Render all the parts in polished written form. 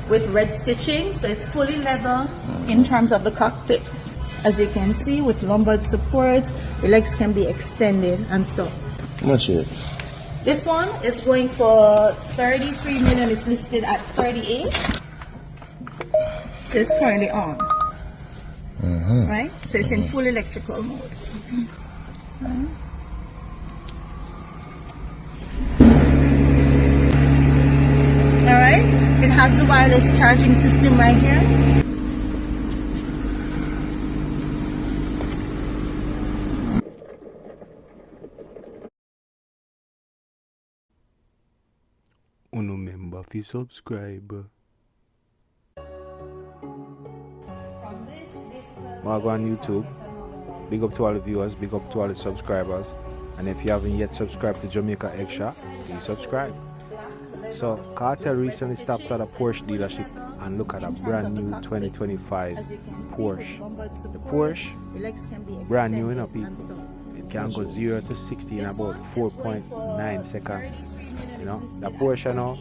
With red stitching, so it's fully leather in terms of the cockpit. As you can see, with lumbar support, the legs can be extended and stuff. How much is it? This one is going for 33 million. It's listed at 38. So it's currently on. Right? So it's in full electrical mode. Alright? It has the wireless charging system right here. Uno member fi subscribe. While go on YouTube, big up to all the viewers, big up to all the subscribers. And if you haven't yet subscribed to Jamaica Extra, please subscribe. So Kartel recently stopped at a Porsche dealership and look at a brand new 2025 Porsche. The Porsche, brand new, you know, people. It can go 0 to 60 in about 4.9 seconds. You know, the Porsche now,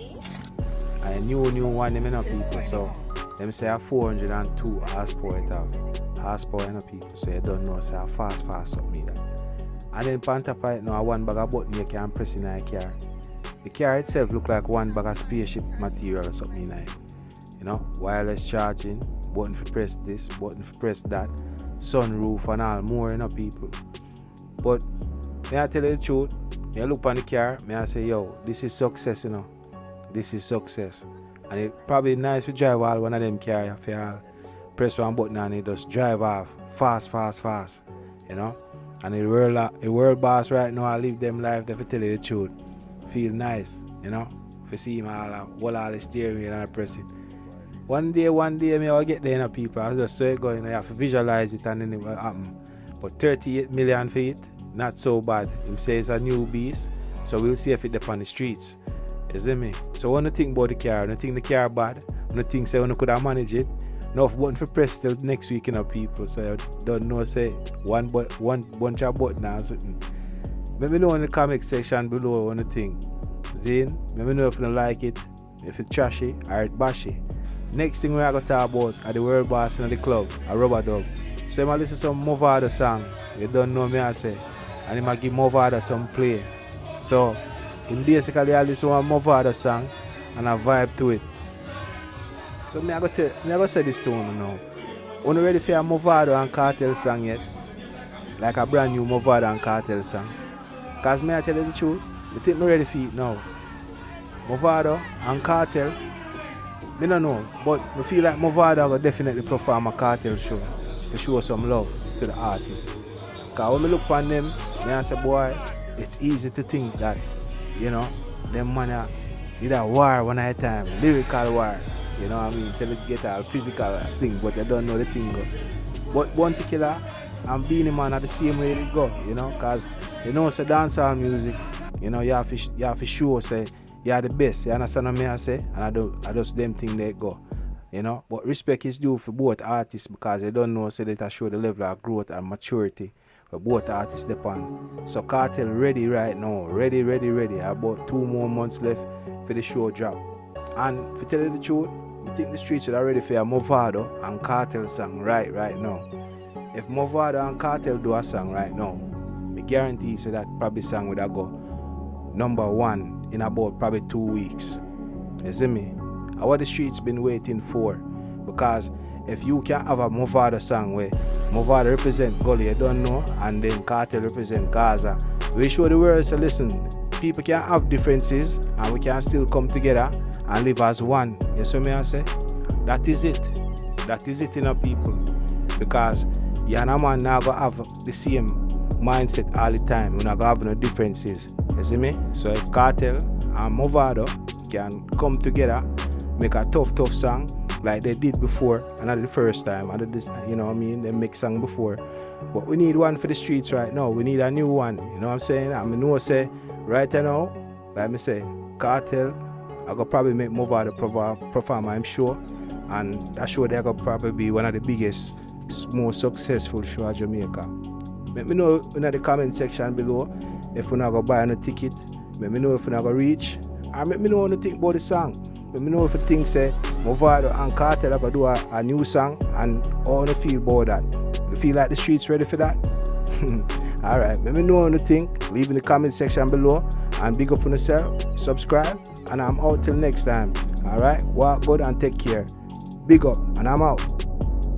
a new one, you know, people. So them say a 402 horsepower it have. Horsepower, you know, people. So you don't know, say a fast something like that. And then on top of it now, one bag of button you can press in a car. The car itself look like one bag of spaceship material or something like, you know, wireless charging, button for press this, button for press that, sunroof and all more, you know, people. But may I tell you the truth, when I look on the car, may I say, yo, this is success, you know. This is success. And it probably nice to drive all one of them cars if you press one button and it just drive off fast, you know. And the world boss right now, I live them life, they tell you the truth. Feel nice, you know, if you see him all the steering wheel and I press it. One day, me I'll get there, you know, people. I just saw it going, you have to visualize it and then it will happen. But 38 million for it, not so bad. Him say it's a new beast, so we'll see if it up on the streets. You see me? So when you think about the car, when you think the car bad, when you think say when you could have managed it, enough button for press till next week, you know, people. So you don't know, say one bunch of button or something. Let me know in the comment section below what you think. Zane, let me know if you don't like it, if it's trashy or it's bashy. Next thing we are going to talk about are the world boss in the club, a rubber dub. So I'm going to listen to some Mavado song. You don't know me, I say. And I'm going to give Mavado some play. So, in basically I listen to one Mavado song and I vibe to it. So I'm going to say this to you now. Are you ready for a Mavado and Kartel song yet? Like a brand new Mavado and Kartel song. Because may I tell you the truth, I think I'm ready for it now. Mavado and Kartel, I don't know, but I feel like Mavado will definitely perform a Kartel show to show some love to the artist. Because when I look upon them, I say, boy, it's easy to think that, you know, them man did a war one at a time, lyrical war, you know what I mean, till it get a physical thing, but they don't know the thing go. But Bounty Killer and Beanie Man are the same way it go, you know, because you know, so dancehall music, you know, you have to show, say, you're the best, you understand what I say? And I just them thing they go, you know. But respect is due for both artists because they don't know, say, so they show the level of growth and maturity for both artists depend. So Kartel ready right now, ready. About 2 more months left for the show drop. And to tell you the truth, I think the streets are ready for a Mavado and Kartel song right now. If Mavado and Kartel do a song right now, I guarantee you that probably song would go #1 in about probably 2 weeks. You see me? What the streets been waiting for. Because if you can have a Mavado song where Mavado represent Gully, you don't know, and then Kartel represent Gaza, we show the world, so listen, people can have differences and we can still come together and live as one. You see me I say? That is it. That is it, you know, people. Because you and a man now go have the same mindset all the time. We're not going to have no differences. You see me? So if Kartel and Mavado can come together, make a tough song like they did before, and not the first time, and this, you know what I mean, they make song before. But we need one for the streets right now. We need a new one. You know what I'm saying? I mean, no say right now, like me say, Kartel, I could probably make Mavado perform, I'm sure. And that show they could probably be one of the biggest, most successful show in Jamaica. Let me know in the comment section below if we're not gonna buy no ticket. Let me know if we're not gonna reach. And let me know what you think about the song. Let me know if you think say Mavado and Kartel are gonna do a new song and how you feel about that. You feel like the streets ready for that? Alright, let me know what you think. Leave in the comment section below. And big up on yourself. Subscribe. And I'm out till next time. Alright, walk good and take care. Big up and I'm out.